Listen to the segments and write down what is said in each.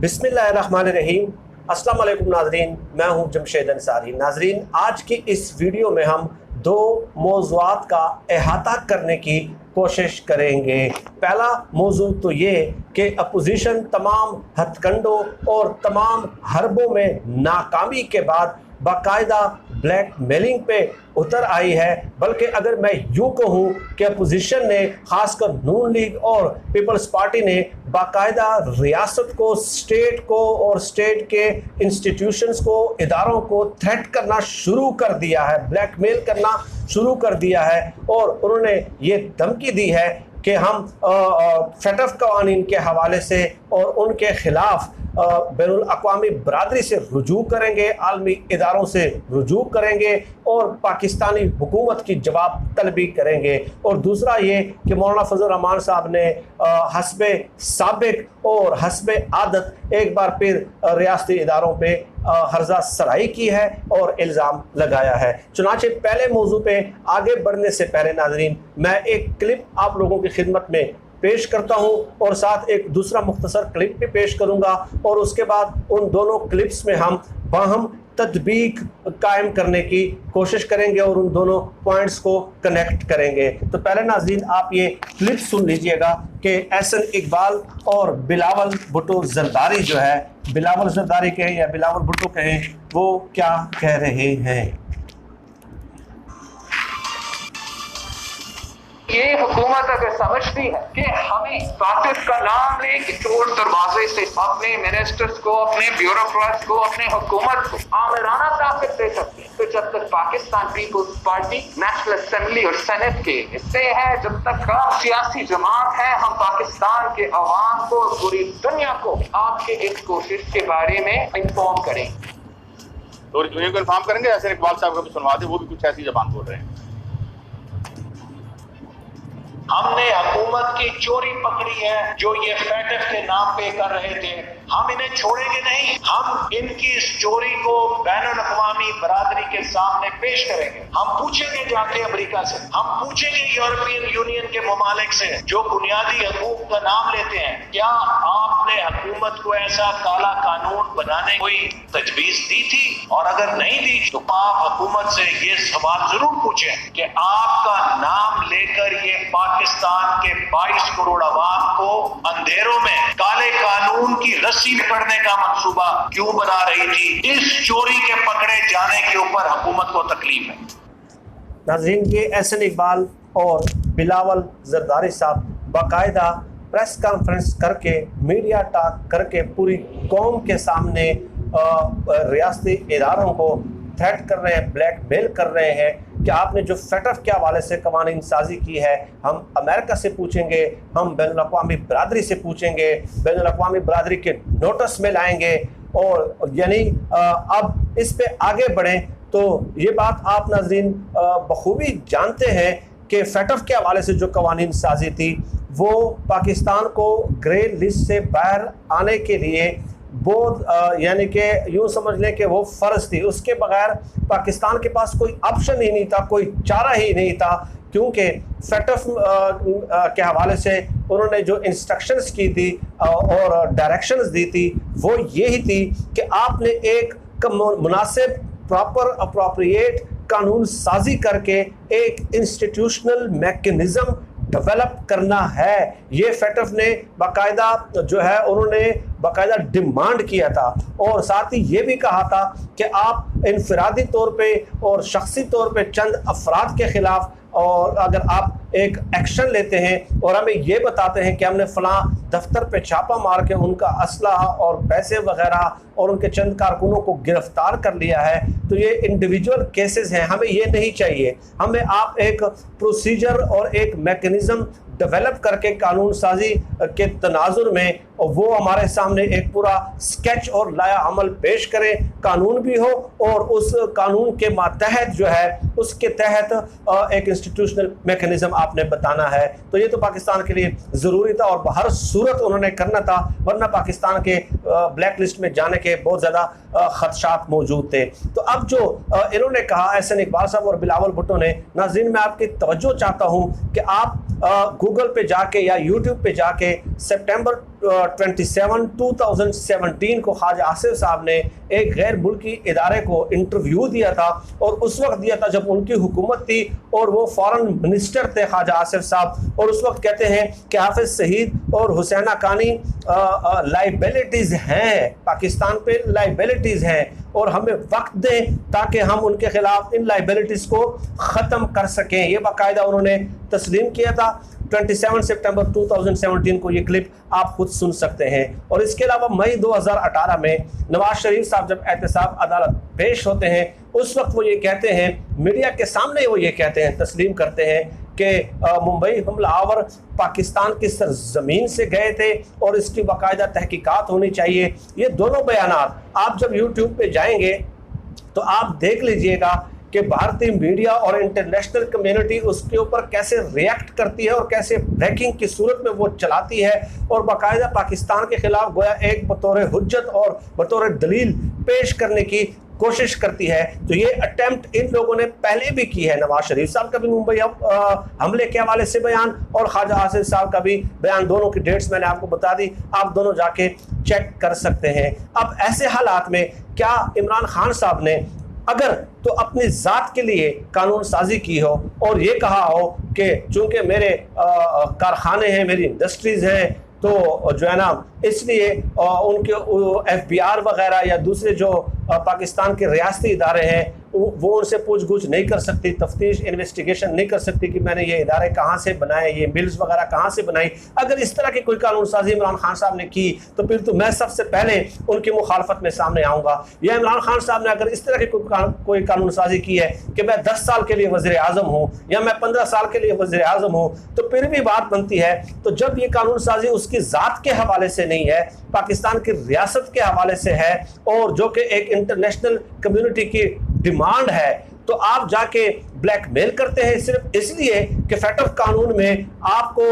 बिस्मिल्लाहिर्रहमानिर्रहीम। अस्सलाम वालेकुम नाज़रीन, मैं हूं जमशेद अंसारी। नाज़रीन, आज की इस वीडियो में हम दो मौज़ूआत का अहाता करने की कोशिश करेंगे। पहला मौजू तो ये कि अपोजिशन तमाम हथकंडों और तमाम हरबों में नाकामी के बाद बाकायदा ब्लैक मेलिंग पे उतर आई है। बल्कि अगर मैं यूँ कहूँ कि अपोजिशन ने, ख़ासकर नून लीग और पीपल्स पार्टी ने बाकायदा रियासत को, स्टेट को और स्टेट के इंस्टीट्यूशंस को, इदारों को थ्रेट करना शुरू कर दिया है, ब्लैकमेल करना शुरू कर दिया है। और उन्होंने ये धमकी दी है कि हम फेटफ कवानीन के हवाले से और उनके ख़िलाफ़ बैनुल अक़वामी बरादरी से रुजू करेंगे, आलमी इदारों से रुजू करेंगे और पाकिस्तानी हुकूमत की जवाब तलबी करेंगे। और दूसरा ये कि मौलाना फजल रहमान साहब ने हस्बे साबिक और हस्बे आदत एक बार फिर रियासती इदारों पे हर्जा सराई की है और इल्ज़ाम लगाया है। चुनांचे पहले मौजू पे आगे बढ़ने से पहले नाज़रीन, मैं एक क्लिप आप लोगों की खिदमत में पेश करता हूं और साथ एक दूसरा मुख्तसर क्लिप भी पेश करूंगा और उसके बाद उन दोनों क्लिप्स में हम बाहम तदबीक कायम करने की कोशिश करेंगे और उन दोनों पॉइंट्स को कनेक्ट करेंगे। तो पहले नाज़रीन, आप ये क्लिप सुन लीजिएगा कि एहसन इकबाल और बिलावल भुट्टो जरदारी जो है, बिलावल जरदारी कहें या बिलावल भुट्टो कहें, वो क्या कह रहे हैं। ये हुकूमत अगर समझती है कि हमें फातिफ का नाम लेके चोर दरवाजे से अपने मिनिस्टर्स को, अपने ब्यूरोक्रेट्स को, अपने हुकूमत को आमिराना ताकत दे सकती है, तो जब तक पाकिस्तान पीपल्स पार्टी नेशनल असेंबली और सेनेट के हिस्से है, जब तक हम सियासी जमात है, हम पाकिस्तान के अवाम को, पूरी दुनिया को आपके इस कोशिश के बारे में इन्फॉर्म करेंगे। तो दुनिया को इन्फॉर्म करेंगे। ऐसे इकबाल साहब को भी सुनवा दे, वो भी कुछ ऐसी जबान बोल रहे हैं। हमने हुकूमत की चोरी पकड़ी है जो ये फेटफ के नाम पे कर रहे थे, हम इन्हें छोड़ेंगे नहीं। हम इनकी इस चोरी को बैनुल-अक़वामी बरादरी के सामने पेश करेंगे। हम पूछेंगे जाके अमेरिका से, हम पूछेंगे यूरोपियन यूनियन के ममालिक से जो बुनियादी हकूक का नाम लेते हैं, क्या आपने हुकूमत को ऐसा काला कानून बनाने कोई तजवीज दी थी? और अगर नहीं दी तो आप हुकूमत से ये सवाल जरूर पूछें कि आपका नाम लेकर ये पाकिस्तान के 22 करोड़ अवाम को अंधेरों में काले कानून की रस्सी पकड़ने का मंसूबा क्यों बना रही थी? इस चोरी के पकड़े जाने के ऊपर हुकूमत को तकलीफ है। नाज़रीन, ये एहसन इकबाल और बिलावल जरदारी साहब बाकायदा प्रेस कॉन्फ्रेंस करके, मीडिया टॉक करके पूरी कौम के सामने रियासती इदारों को थ्रेट कर रहे हैं, ब्लैकमेल कर रहे हैं कि आपने जो फेटफ के हवाले से कवानीन साजी की है, हम अमेरिका से पूछेंगे, हम बैनुल-अक़वामी बरादरी से पूछेंगे, बैनुल-अक़वामी बरादरी के नोटिस में लाएंगे। और यानी अब इस पे आगे बढ़ें तो ये बात आप नाज़रीन बखूबी जानते हैं कि फेटफ के हवाले से जो कवानीन साजी थी वो पाकिस्तान को ग्रे लिस्ट से बाहर आने के लिए बहुत यानी कि यूँ समझ लें कि वो फ़र्ज़ थी। उसके बगैर पाकिस्तान के पास कोई ऑप्शन ही नहीं था, कोई चारा ही नहीं था, क्योंकि फेटफ के हवाले से उन्होंने जो इंस्ट्रक्शंस की थी और डायरेक्शंस दी थी वो यही थी कि आपने एक मुनासिब, प्रॉपर, अप्रोप्रिएट कानून साजी करके एक इंस्टीट्यूशनल मैकेनिज़्म डेवलप करना है। ये फेटफ ने बाकायदा जो है, उन्होंने बाकायदा डिमांड किया था और साथ ही ये भी कहा था कि आप इनफरादी तौर पे और शख्सी तौर पे चंद अफराद के ख़िलाफ़ और अगर आप एक एक्शन लेते हैं और हमें ये बताते हैं कि हमने फ़लाँ दफ्तर पे छापा मार के उनका असलहा और पैसे वगैरह और उनके चंद कारकुनों को गिरफ्तार कर लिया है, तो ये इंडिविजुअल केसेस हैं, हमें ये नहीं चाहिए। हमें आप एक प्रोसीजर और एक मैकेनिज़्म डेवलप करके कानून साजी के तनाजुर में वो हमारे सामने एक पूरा स्केच और लाया अमल पेश करें, कानून भी हो और उस कानून के मातहत जो है उसके तहत एक इंस्टीट्यूशनल मैकेनिज़्म आपने बताना है। तो ये तो पाकिस्तान के लिए ज़रूरी था और हर सूरत उन्होंने करना था, वरना पाकिस्तान के ब्लैक लिस्ट में जाने के बहुत ज़्यादा खदशात मौजूद थे। तो अब जो इन्होंने कहा एहसन इकबाल साहब और बिलावल भुट्टो ने, नाज़रीन मैं आपकी तवज्जो चाहता हूँ कि आप गूगल पे जाके या यूट्यूब पे जाके सितंबर 27, 2017 को ख्वाजा आसिफ साहब ने एक गैर मुल्की इदारे को इंटरव्यू दिया था, और उस वक्त दिया था जब उनकी हुकूमत थी और वो फॉरेन मिनिस्टर थे ख्वाजा आसिफ साहब, और उस वक्त कहते हैं कि हाफिज सईद और हुसैन हक्कानी लाइबिलिटीज़ हैं, पाकिस्तान पे लाइबिलिटीज़ हैं, और हमें वक्त दें ताकि हम उनके खिलाफ इन लाइबिलिटीज़ को ख़त्म कर सकें। ये बाकायदा उन्होंने तस्लीम किया था। 27 सितंबर 2017 को ये क्लिप आप खुद सुन सकते हैं। और इसके अलावा मई 2018 में नवाज शरीफ साहब जब एहतसाब अदालत पेश होते हैं, उस वक्त वो ये कहते हैं, मीडिया के सामने वो ये कहते हैं, तस्लीम करते हैं कि मुंबई हमलावर पाकिस्तान की सरजमीन से गए थे और इसकी बाकायदा तहकीकात होनी चाहिए। ये दोनों बयानात आप जब यूट्यूब पे जाएंगे तो आप देख लीजिएगा कि भारतीय मीडिया और इंटरनेशनल कम्युनिटी उसके ऊपर कैसे रिएक्ट करती है और कैसे ब्रेकिंग की सूरत में वो चलाती है, और बाकायदा पाकिस्तान के खिलाफ गोया एक बतौर हुज्जत और बतौर दलील पेश करने की कोशिश करती है। तो ये अटेम्प्ट इन लोगों ने पहले भी की है। नवाज शरीफ साहब का भी मुंबई हमले के हवाले से बयान और ख्वाजा आसिफ साहब का भी बयान, दोनों की डेट्स मैंने आपको बता दी, आप दोनों जाके चेक कर सकते हैं। अब ऐसे हालात में क्या इमरान खान साहब ने अगर तो अपनी ज़ात के लिए कानून साजी की हो और ये कहा हो कि चूंकि मेरे कारखाने हैं, मेरी इंडस्ट्रीज़ हैं, तो जो है ना इसलिए उनके FBI वगैरह या दूसरे जो पाकिस्तान के रियासती इदारे हैं वो उनसे पूछ गुछ नहीं कर सकती, तफ्तीश इन्वेस्टिगेशन नहीं कर सकती कि मैंने ये इदारे कहाँ से बनाए, ये मिल्स वगैरह कहाँ से बनाई। अगर इस तरह की कोई कानून साजी इमरान खान साहब ने की तो फिर तो मैं सबसे पहले उनकी मुखालफत में सामने आऊँगा। या इमरान खान साहब ने अगर इस तरह की कोई कानून साजी की है कि मैं 10 साल के लिए वज़ीर आज़म हूँ या मैं 15 साल के लिए वज़ीर आज़म हूँ, तो फिर भी बात बनती है। तो जब ये कानून साजी उसकी ज़ात के हवाले से नहीं है, पाकिस्तान की रियासत के हवाले से है, और जो कि एक इंटरनेशनल कम्युनिटी की डिमांड है, तो आप जाके ब्लैकमेल करते हैं सिर्फ इसलिए कि फेडरल कानून में आपको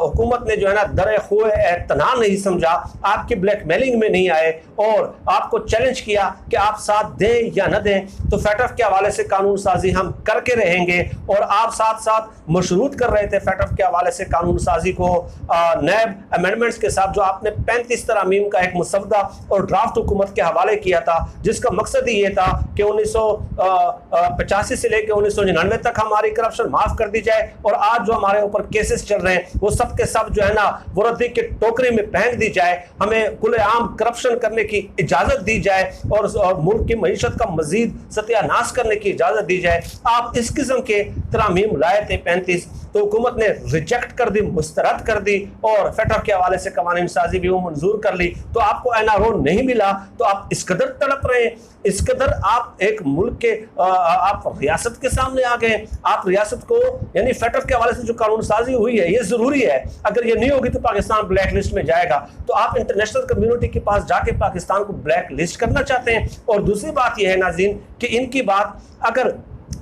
हुकूमत ने जो है ना दर खुए एतना नहीं समझा, आपकी ब्लैकमेलिंग में नहीं आए और आपको चैलेंज किया कि आप साथ दें या न दें। तो फेडरल के हवाले से कानून साजी हम करके रहेंगे, और आप साथ साथ मशरूत कर रहे थे फेडरल के हवाले से कानून साजी को नैब अमेंडमेंट्स के साथ, जो आपने 35 तरामीम का एक मुसवदा और ड्राफ्ट हुकूमत के हवाले किया था, जिसका मकसद ही ये था कि 1985 से लेकर 1999 तक हमारी करप्शन माफ कर दी जाए, और आज जो हमारे ऊपर केसेस चल रहे हैं वो सब के सब जो है ना वो रद्दी के टोकरी में फेंक दी जाए, हमें खुलेआम करप्शन करने की इजाजत दी जाए और मुल्क की मईशत का मजीद सत्यानाश करने की इजाजत दी जाए। आप इस किस्म के तरामीम लाए थे 35, तो हुकूमत ने रिजेक्ट कर दी, मुस्तरद कर दी, और फेडरल के हवाले से कानून साजी भी वो मंजूर कर ली। तो आपको NRO नहीं मिला, तो आप इस कदर तड़प रहे हैं, इस कदर आप एक मुल्क के आप रियासत के सामने आ गए। आप रियासत को यानी फेडरल के हवाले से जो कानून साजी हुई है ये ज़रूरी है, अगर ये नहीं होगी तो पाकिस्तान ब्लैक लिस्ट में जाएगा। तो आप इंटरनेशनल कम्युनिटी के पास जाके पाकिस्तान को ब्लैक लिस्ट करना चाहते हैं। और दूसरी बात यह है नाज़रीन कि इनकी बात, अगर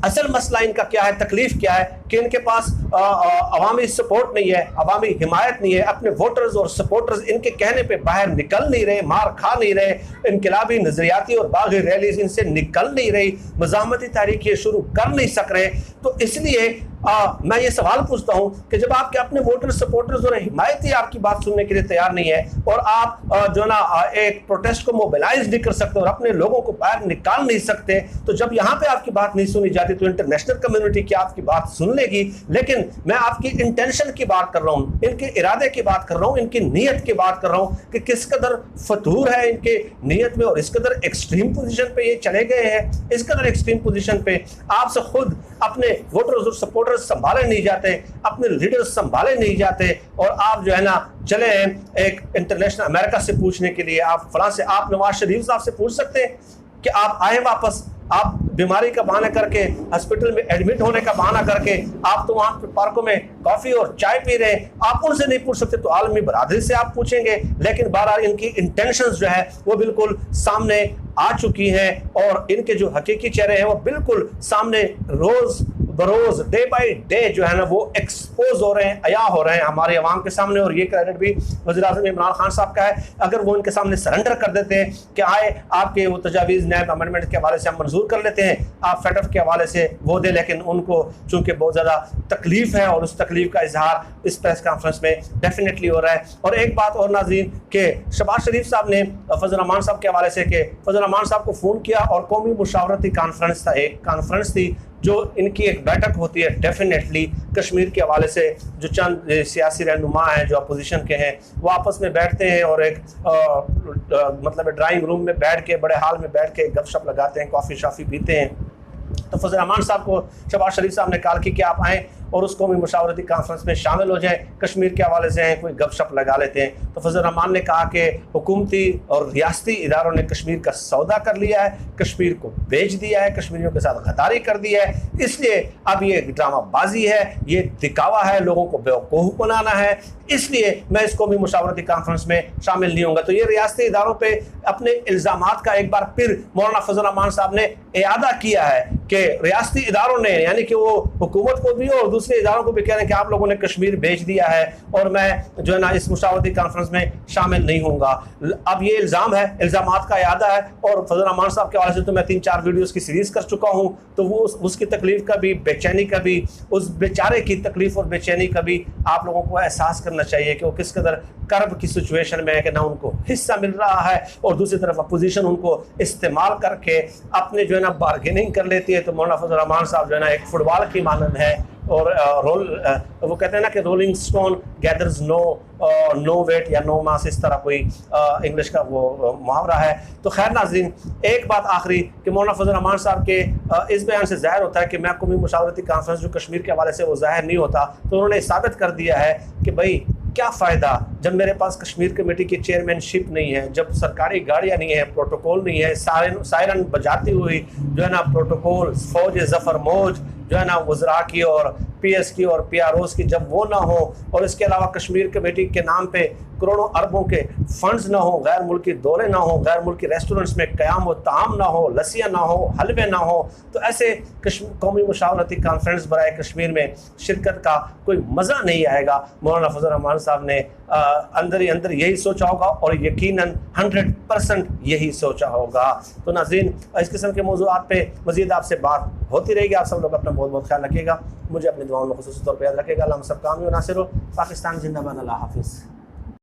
असल मसला इनका क्या है, तकलीफ क्या है कि इनके पास अवामी सपोर्ट नहीं है, अवामी हिमायत नहीं है, अपने वोटर्स और सपोर्टर्स इनके कहने पे बाहर निकल नहीं रहे, मार खा नहीं रहे, इनकलाबी नजरियाती और बागी रैलीज इनसे निकल नहीं रही, मज़ाहमती तारीख ये शुरू कर नहीं सक रहे। तो इसलिए मैं ये सवाल पूछता हूँ कि जब आपके अपने वोटर सपोर्टर्स और हिमायती आपकी बात सुनने के लिए तैयार नहीं है, और आप जो ना एक प्रोटेस्ट को मोबिलाइज नहीं कर सकते और अपने लोगों को बाहर निकाल नहीं सकते, तो जब यहाँ पे आपकी बात नहीं सुनी जाती तो इंटरनेशनल कम्युनिटी की आपकी बात सुन लेगी। लेकिन मैं आपकी इंटेंशन की बात कर रहा हूँ, इनके इरादे की बात कर रहा हूँ, इनकी नीयत की बात कर रहा हूँ कि किस कदर फतूर है इनके नीयत में, और इस कदर एक्सट्रीम पोजीशन पे ये चले गए हैं। इस कदर एक्सट्रीम पोजीशन पे आपसे खुद अपने वोटर्स और सपोर्टर्स संभाले नहीं जाते, अपने लीडर्स संभाले नहीं जाते, और आप जो है ना चले हैं एक इंटरनेशनल अमेरिका से पूछने के लिए, आप फलां से, आप नवाज शरीफ साहब से पूछ सकते हैं कि आप आए वापस, आप बीमारी का बहाना करके हॉस्पिटल में एडमिट होने का बहाना करके आप तो वहाँ पे पार्कों में कॉफ़ी और चाय पी रहे हैं, आप उनसे नहीं पूछ सकते तो आलमी बरादरी से आप पूछेंगे। लेकिन बहरहाल इनकी इंटेंशंस जो है वो बिल्कुल सामने आ चुकी हैं, और इनके जो हकीकी चेहरे हैं वो बिल्कुल सामने रोज़ बरोज डे बाई डे जो है ना वो एक्सपोज हो रहे हैं, अया हो रहे हैं हमारे अवाम के सामने। और ये क्रेडिट भी वज़ीर-ए-आज़म इमरान खान साहब का है। अगर वो इनके सामने सरेंडर कर देते हैं कि आए आपके वो तजावीज़ नैब अमेंडमेंट के हवाले से हम मंजूर कर लेते हैं, आप फेडफ के हवाले से वो दे, लेकिन उनको चूँकि बहुत ज़्यादा तकलीफ़ है और उस तकलीफ़ का इजहार इस प्रेस कॉन्फ्रेंस में डेफिनेटली हो रहा है। और एक बात और नाज़रीन के शहबाज शरीफ साहब ने फजल रहमान साहब के हवाले से कि फजल रहमान साहब को फ़ोन किया और कौमी मुशावरती कॉन्फ्रेंस था, एक कॉन्फ्रेंस थी जो इनकी एक बैठक होती है डेफिनेटली कश्मीर के हवाले से। जो चंद सियासी रहनुमा हैं जो अपोजिशन के हैं वो आपस में बैठते हैं और एक मतलब ड्राइंग रूम में बैठ के, बड़े हाल में बैठ के गपशप लगाते हैं, कॉफ़ी शाफ़ी पीते हैं। तो फजल रहमान साहब को शहबाज शरीफ साहब ने कहा कि आप आएँ और उस कौमी मुशावरती कॉन्फ्रेंस में शामिल हो जाएं, कश्मीर के हवाले से हैं कोई गपशप लगा लेते हैं। तो फजल रहमान ने कहा कि हुकूमती और रियासती इदारों ने कश्मीर का सौदा कर लिया है, कश्मीर को बेच दिया है, कश्मीरियों के साथ गद्दारी कर दी है, इसलिए अब ये ड्रामाबाजी है, ये दिखावा है, लोगों को बेवकूफ़ बनाना है, इसलिए मैं इस कौमी मुशावरती कॉन्फ्रेंस में शामिल नहीं होंगे। तो ये रियासती इदारों पर अपने इल्ज़ामात का एक बार फिर मौलाना फजल रहमान साहब ने इयादा किया है कि रियासती इदारों ने, यानी कि वो हुकूमत को भी और दूसरे इदारों को भी कह रहे हैं कि आप लोगों ने कश्मीर बेच दिया है और मैं जो है ना इस मुशावरती कॉन्फ्रेंस में शामिल नहीं होऊंगा। अब ये इल्ज़ाम है, इल्ज़ामात का इयादा है। और फजल रहमान साहब के हवाले से तो मैं 3-4 वीडियोज़ की सीरीज़ कर चुका हूँ, तो वो उसकी तकलीफ़ का भी, बेचैनी का भी, उस बेचारे की तकलीफ़ और बेचैनी का भी आप लोगों को एहसास करना चाहिए कि वो किस कदर कर्ब की सिचुएशन में है कि ना उनको हिस्सा मिल रहा है और दूसरी तरफ अपोजिशन उनको इस्तेमाल करके अपने जो है ना बार्गेनिंग कर लेती है। तो मौलाना फजल रहमान साहब जो है ना एक फुटबॉल की मानंद है और वो कहते हैं ना कि rolling stone gathers no weight या नो मास, इस तरह कोई इंग्लिश का वो मुहावरा है। तो खैर नाज़रीन, एक बात आखिरी कि मौलाना फजल रहमान साहब के इस बयान से ज़ाहिर होता है कि मैं कौमी मुशावरती कॉन्फ्रेंस जो कश्मीर के हवाले से वो ज़ाहिर नहीं होता। तो उन्होंने साबित कर दिया है कि भाई क्या फ़ायदा जब मेरे पास कश्मीर कमेटी की चेयरमैनशिप नहीं है, जब सरकारी गाड़ियाँ नहीं है, प्रोटोकॉल नहीं है, सायरन बजाती हुई जो है ना प्रोटोकॉल, फौज ज़फ़र मौज जो है ना वज़रा की और PS की और PROs की जब वो ना हो, और इसके अलावा कश्मीर कमेटी के नाम पे करोड़ों अरबों के फंड्स ना हो, गैर मुल्की दौरे ना हो, गैर मुल्की रेस्टोरेंट्स में क़याम व ताम ना हो, लस्सियाँ ना हो, हलवे ना हो, तो ऐसे कौमी मुशावरती कॉन्फ्रेंस बराए कश्मीर में शिरकत का कोई मज़ा नहीं आएगा। मौलाना फजल रहमान साहब ने अंदर ही अंदर यही सोचा होगा और यकीनन 100% यही सोचा होगा। तो नाज़रीन, इस किस्म के मौज़ूआत पे मज़ीद आपसे बात होती रहेगी। आप सब लोग अपना बहुत बहुत ख्याल रखिएगा, मुझे अपनी दुआओं में ख़ुसूसी तौर पर याद रखिएगा। अल्लाह सब कामी व नासिर हो। पाकिस्तान जिंदाबाद। अल्लाह हाफ़िज़।